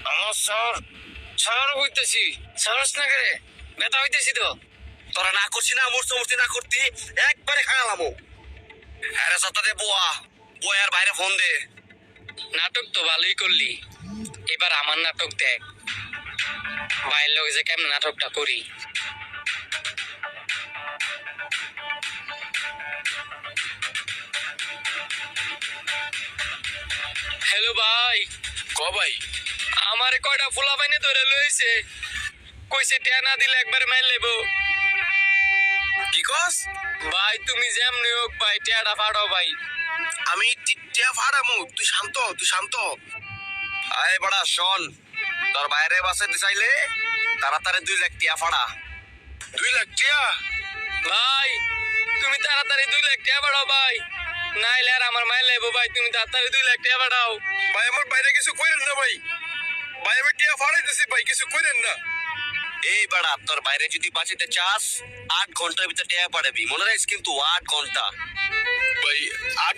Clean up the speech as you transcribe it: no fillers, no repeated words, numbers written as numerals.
আমার sir sir হইতেছি সারস না করে ব্যথা হইতেছি তো। তোরা না করছি না মূর্তি মূর্তি না করতি একবারে খাওয়ালামো। আরে সাথে বোয়া বয়ার বাইরে ফোন দে। নাটক তো ভালোই করলি, এবার আমার নাটক দেখ ভাইয়ের লোক যে কেমন নাটকটা করি। হ্যালো ভাই। ক ভাই, আমারে কয়টা ফুলা পাইনে ধরে লইছে, কইছে টিয়া না দিলে একবারে মাইর লেবো। কি কস? ভাই তুমি যেমনি হোক ভাই টিয়াটা ফাড়াও ভাই। আমি টিয়া ফাড়ামু, তুই শান্ত তুই শান্ত। আয় বড়া শোন, তোর বাইরে বাসাইতে চাইলে তাড়াতাড়ি 2 লাখ টিয়া ফাড়া। 2 লাখ টিয়া? ভাই তুমি তাড়াতাড়ি 2 লাখ টাকা বাড়াও ভাই, নাইলে আর আমার মাইর লেবো ভাই। তুমি তাড়াতাড়ি 2 লাখ টাকা বাড়াও ভাই। আমার বাইরে কিছু কইরেন না ভাই, ভাই আমি টিয়া ফাড়াইতেছি ভাই, কিছু কইরেন না। এই বড়া তোর বাইরে যদি বাঁচিতে চাস 8 ঘন্টার ভিতরে টিয়া পাঠাবি, মনে রাখিস কিন্তু 8 ঘন্টা। ভাই 8